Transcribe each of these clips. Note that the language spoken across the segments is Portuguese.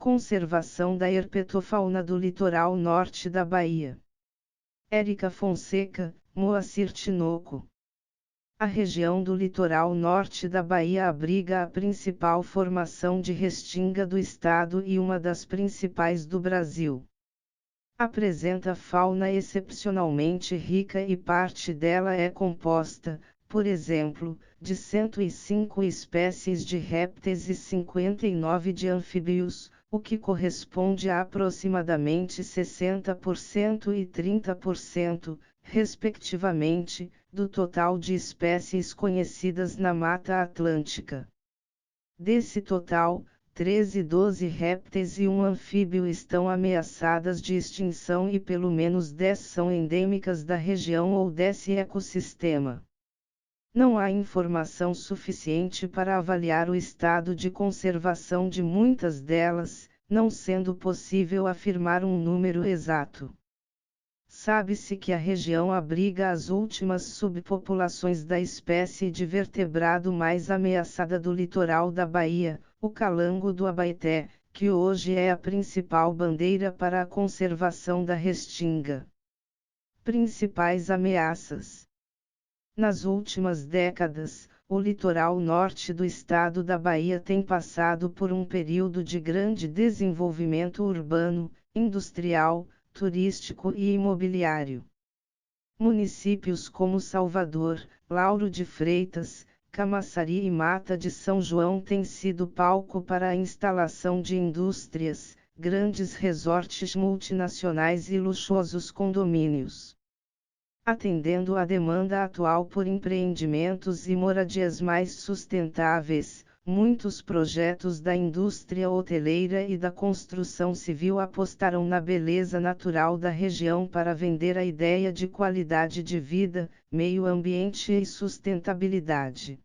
Conservação da herpetofauna do litoral norte da Bahia. Érica Fonseca, Moacir Tinoco. A região do litoral norte da Bahia abriga a principal formação de restinga do estado e uma das principais do Brasil. Apresenta fauna excepcionalmente rica e parte dela é composta, por exemplo, de 105 espécies de répteis e 59 de anfíbios, o que corresponde a aproximadamente 60% e 30%, respectivamente, do total de espécies conhecidas na Mata Atlântica. Desse total, 12 répteis e um anfíbio estão ameaçadas de extinção e pelo menos 10 são endêmicas da região ou desse ecossistema. Não há informação suficiente para avaliar o estado de conservação de muitas delas, não sendo possível afirmar um número exato. Sabe-se que a região abriga as últimas subpopulações da espécie de vertebrado mais ameaçada do litoral da Bahia, o calango do Abaeté, que hoje é a principal bandeira para a conservação da restinga. Principais ameaças. Nas últimas décadas, o litoral norte do estado da Bahia tem passado por um período de grande desenvolvimento urbano, industrial, turístico e imobiliário. Municípios como Salvador, Lauro de Freitas, Camaçari e Mata de São João têm sido palco para a instalação de indústrias, grandes resorts multinacionais e luxuosos condomínios. Atendendo à demanda atual por empreendimentos e moradias mais sustentáveis, muitos projetos da indústria hoteleira e da construção civil apostaram na beleza natural da região para vender a ideia de qualidade de vida, meio ambiente e sustentabilidade.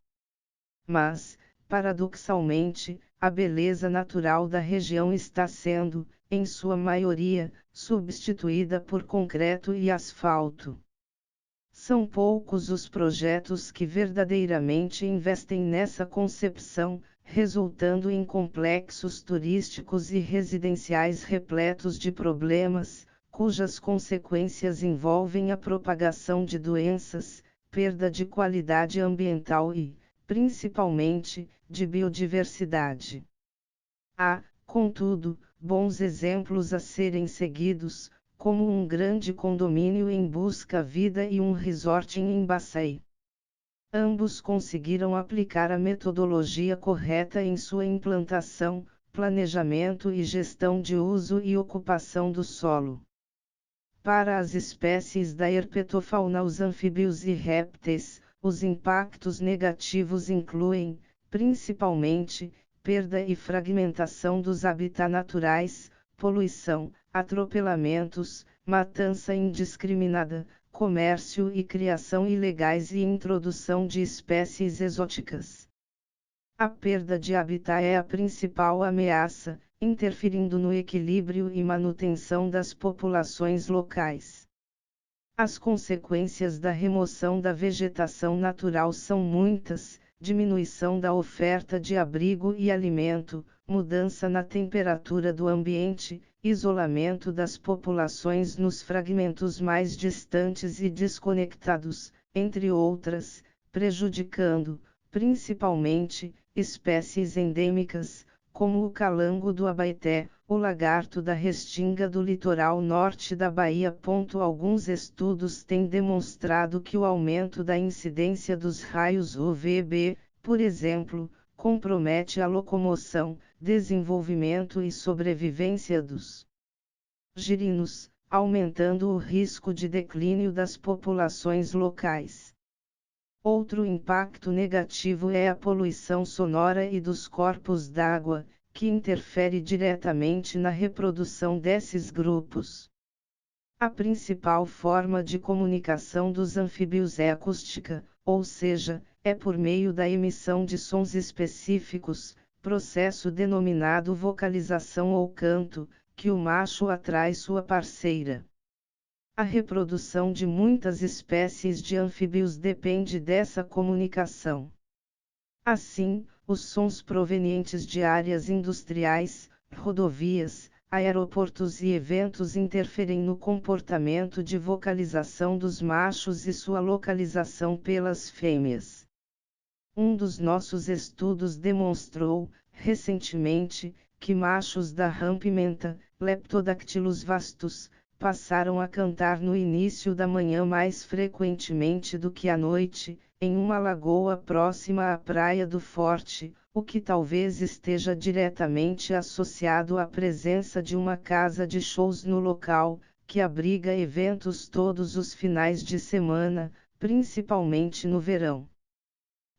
Mas, paradoxalmente, a beleza natural da região está sendo, em sua maioria, substituída por concreto e asfalto. São poucos os projetos que verdadeiramente investem nessa concepção, resultando em complexos turísticos e residenciais repletos de problemas, cujas consequências envolvem a propagação de doenças, perda de qualidade ambiental e, principalmente, de biodiversidade. Há, contudo, bons exemplos a serem seguidos, como um grande condomínio em Busca Vida e um resort em Embaçaí. Ambos conseguiram aplicar a metodologia correta em sua implantação, planejamento e gestão de uso e ocupação do solo. Para as espécies da herpetofauna, os anfíbios e répteis, os impactos negativos incluem, principalmente, perda e fragmentação dos habitats naturais, poluição, atropelamentos, matança indiscriminada, comércio e criação ilegais e introdução de espécies exóticas. A perda de habitat é a principal ameaça, interferindo no equilíbrio e manutenção das populações locais. As consequências da remoção da vegetação natural são muitas: diminuição da oferta de abrigo e alimento, mudança na temperatura do ambiente, isolamento das populações nos fragmentos mais distantes e desconectados, entre outras, prejudicando, principalmente, espécies endêmicas, como o calango do Abaeté, o lagarto da restinga do litoral norte da Bahia. Alguns estudos têm demonstrado que o aumento da incidência dos raios UVB, por exemplo, compromete a locomoção, desenvolvimento e sobrevivência dos girinos, aumentando o risco de declínio das populações locais. Outro impacto negativo é a poluição sonora e dos corpos d'água, que interfere diretamente na reprodução desses grupos. A principal forma de comunicação dos anfíbios é acústica, ou seja, é por meio da emissão de sons específicos, processo denominado vocalização ou canto, que o macho atrai sua parceira. A reprodução de muitas espécies de anfíbios depende dessa comunicação. Assim, os sons provenientes de áreas industriais, rodovias, aeroportos e eventos interferem no comportamento de vocalização dos machos e sua localização pelas fêmeas. Um dos nossos estudos demonstrou, recentemente, que machos da rã-pimenta, Leptodactylus vastus, passaram a cantar no início da manhã mais frequentemente do que à noite, em uma lagoa próxima à Praia do Forte, o que talvez esteja diretamente associado à presença de uma casa de shows no local, que abriga eventos todos os finais de semana, principalmente no verão.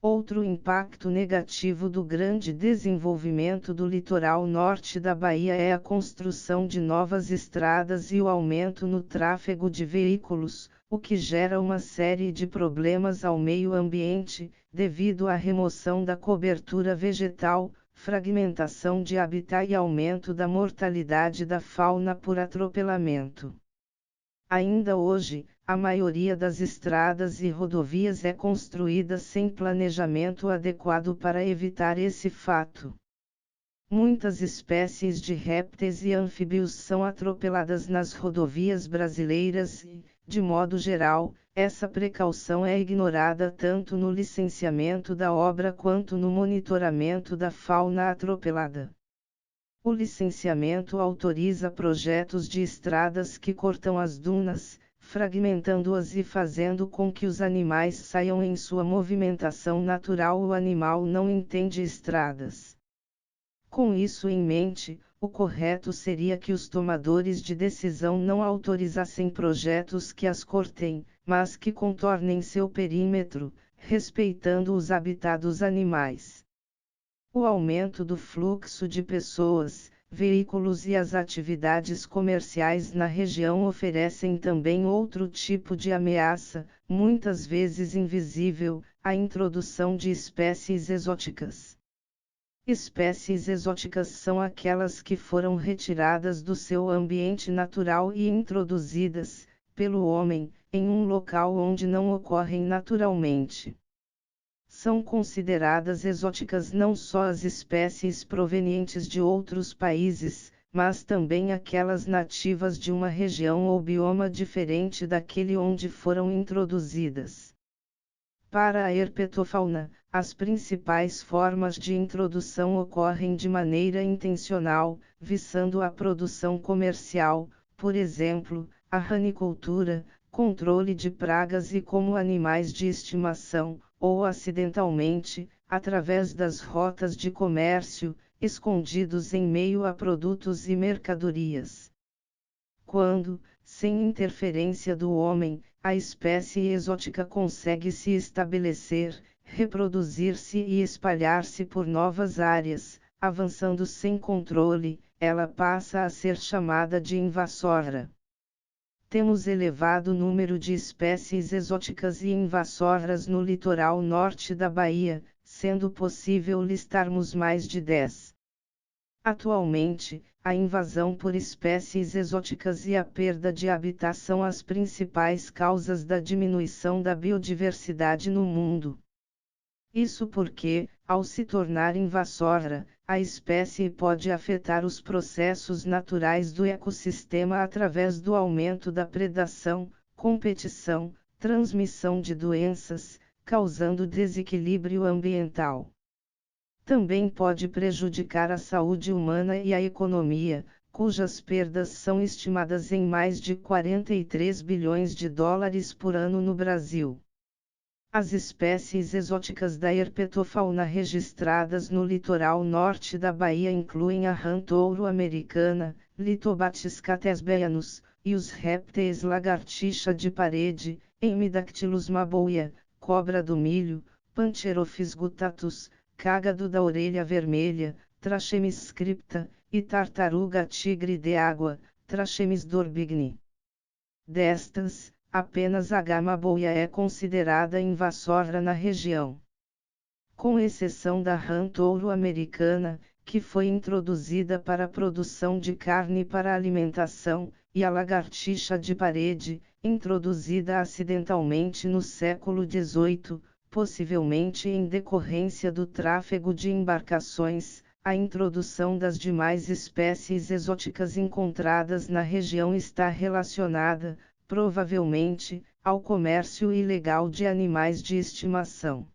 Outro impacto negativo do grande desenvolvimento do litoral norte da Bahia é a construção de novas estradas e o aumento no tráfego de veículos, o que gera uma série de problemas ao meio ambiente, devido à remoção da cobertura vegetal, fragmentação de habitat e aumento da mortalidade da fauna por atropelamento. Ainda hoje, a maioria das estradas e rodovias é construída sem planejamento adequado para evitar esse fato. Muitas espécies de répteis e anfíbios são atropeladas nas rodovias brasileiras e, de modo geral, essa precaução é ignorada tanto no licenciamento da obra quanto no monitoramento da fauna atropelada. O licenciamento autoriza projetos de estradas que cortam as dunas, fragmentando-as e fazendo com que os animais saiam em sua movimentação natural. O animal não entende estradas. Com isso em mente, o correto seria que os tomadores de decisão não autorizassem projetos que as cortem, mas que contornem seu perímetro, respeitando os habitats dos animais. O aumento do fluxo de pessoas, veículos e as atividades comerciais na região oferecem também outro tipo de ameaça, muitas vezes invisível, a introdução de espécies exóticas. Espécies exóticas são aquelas que foram retiradas do seu ambiente natural e introduzidas, pelo homem, em um local onde não ocorrem naturalmente. São consideradas exóticas não só as espécies provenientes de outros países, mas também aquelas nativas de uma região ou bioma diferente daquele onde foram introduzidas. Para a herpetofauna, as principais formas de introdução ocorrem de maneira intencional, visando a produção comercial, por exemplo, a ranicultura, controle de pragas e como animais de estimação, ou acidentalmente, através das rotas de comércio, escondidos em meio a produtos e mercadorias. Quando, sem interferência do homem, a espécie exótica consegue se estabelecer, reproduzir-se e espalhar-se por novas áreas, avançando sem controle, ela passa a ser chamada de invasora. Temos elevado número de espécies exóticas e invasoras no litoral norte da Bahia, sendo possível listarmos mais de 10. Atualmente, a invasão por espécies exóticas e a perda de habitat são as principais causas da diminuição da biodiversidade no mundo. Isso porque, ao se tornar invasora, a espécie pode afetar os processos naturais do ecossistema através do aumento da predação, competição, transmissão de doenças, causando desequilíbrio ambiental. Também pode prejudicar a saúde humana e a economia, cujas perdas são estimadas em mais de 43 bilhões de dólares por ano no Brasil. As espécies exóticas da herpetofauna registradas no litoral norte da Bahia incluem a rã-touro americana, Litobates catesbeanus, e os répteis lagartixa de parede, Hemidactylus maboia, cobra do milho, Pantherophis guttatus, cágado da orelha vermelha, Trachemis scripta, e tartaruga tigre de água, Trachemis dorbigni. Destas, apenas a gama-boia é considerada invasora na região. Com exceção da rã-touro americana, que foi introduzida para a produção de carne para alimentação, e a lagartixa de parede, introduzida acidentalmente no século XVIII, possivelmente em decorrência do tráfego de embarcações, a introdução das demais espécies exóticas encontradas na região está relacionada, provavelmente, ao comércio ilegal de animais de estimação.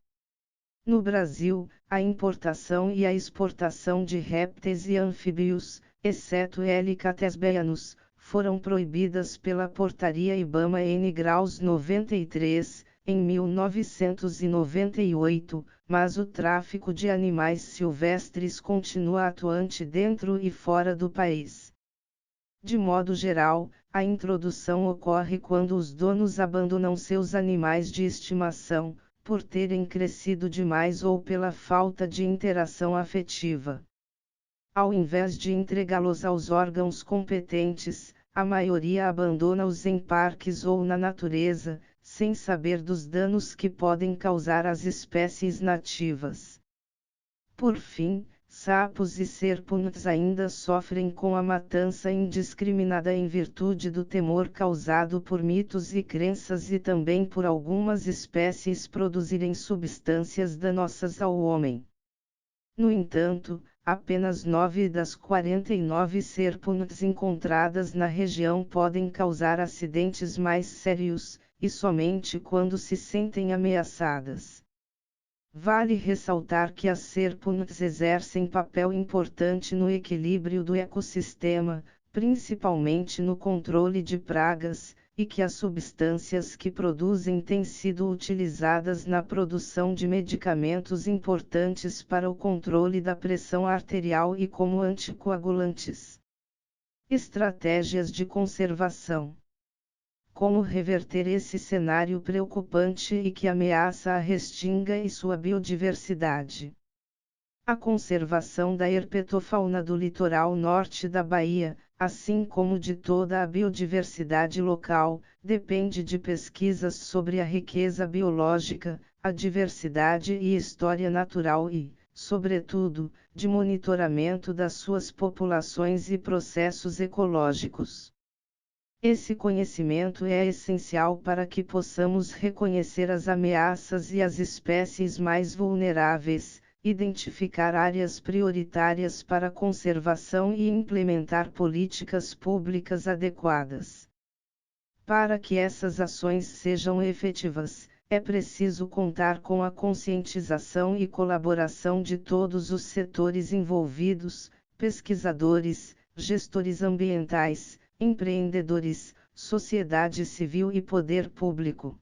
No Brasil, a importação e a exportação de répteis e anfíbios, exceto Helicates baianus, foram proibidas pela Portaria IBAMA N graus 93, em 1998, mas o tráfico de animais silvestres continua atuante dentro e fora do país. De modo geral, a introdução ocorre quando os donos abandonam seus animais de estimação, por terem crescido demais ou pela falta de interação afetiva. Ao invés de entregá-los aos órgãos competentes, a maioria abandona-os em parques ou na natureza, sem saber dos danos que podem causar às espécies nativas. Por fim, sapos e serpentes ainda sofrem com a matança indiscriminada em virtude do temor causado por mitos e crenças e também por algumas espécies produzirem substâncias danosas ao homem. No entanto, apenas 9 das 49 serpentes encontradas na região podem causar acidentes mais sérios, e somente quando se sentem ameaçadas. Vale ressaltar que as serpentes exercem papel importante no equilíbrio do ecossistema, principalmente no controle de pragas, e que as substâncias que produzem têm sido utilizadas na produção de medicamentos importantes para o controle da pressão arterial e como anticoagulantes. Estratégias de conservação. Como reverter esse cenário preocupante e que ameaça a restinga e sua biodiversidade? A conservação da herpetofauna do litoral norte da Bahia, assim como de toda a biodiversidade local, depende de pesquisas sobre a riqueza biológica, a diversidade e história natural e, sobretudo, de monitoramento das suas populações e processos ecológicos. Esse conhecimento é essencial para que possamos reconhecer as ameaças e as espécies mais vulneráveis, identificar áreas prioritárias para conservação e implementar políticas públicas adequadas. Para que essas ações sejam efetivas, é preciso contar com a conscientização e colaboração de todos os setores envolvidos, pesquisadores, gestores ambientais, empreendedores, sociedade civil e poder público.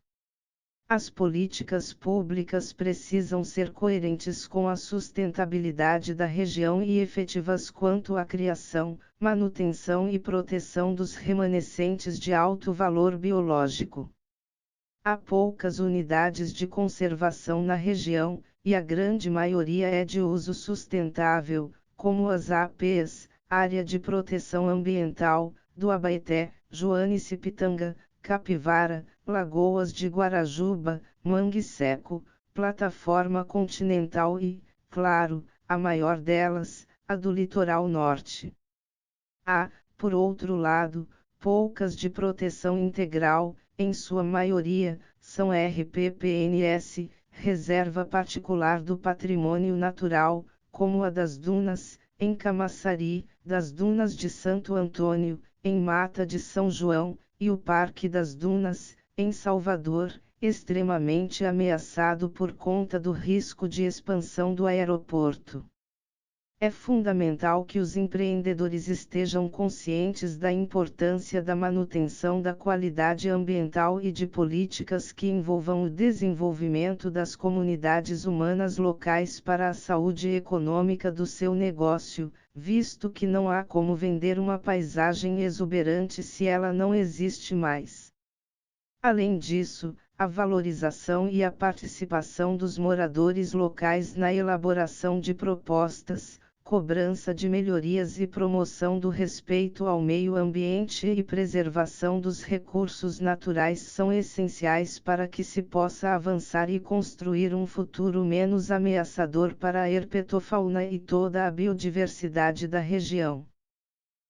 As políticas públicas precisam ser coerentes com a sustentabilidade da região e efetivas quanto à criação, manutenção e proteção dos remanescentes de alto valor biológico. Há poucas unidades de conservação na região, e a grande maioria é de uso sustentável, como as APs, Área de Proteção Ambiental, do Abaeté, Joanicipitanga, Capivara, Lagoas de Guarajuba, Mangue Seco, Plataforma Continental e, claro, a maior delas, a do Litoral Norte. Há, por outro lado, poucas de proteção integral, em sua maioria, são RPPNS, Reserva Particular do Patrimônio Natural, como a das Dunas, em Camaçari, das Dunas de Santo Antônio, em Mata de São João, e o Parque das Dunas, em Salvador, extremamente ameaçado por conta do risco de expansão do aeroporto. É fundamental que os empreendedores estejam conscientes da importância da manutenção da qualidade ambiental e de políticas que envolvam o desenvolvimento das comunidades humanas locais para a saúde econômica do seu negócio, visto que não há como vender uma paisagem exuberante se ela não existe mais. Além disso, a valorização e a participação dos moradores locais na elaboração de propostas, cobrança de melhorias e promoção do respeito ao meio ambiente e preservação dos recursos naturais são essenciais para que se possa avançar e construir um futuro menos ameaçador para a herpetofauna e toda a biodiversidade da região.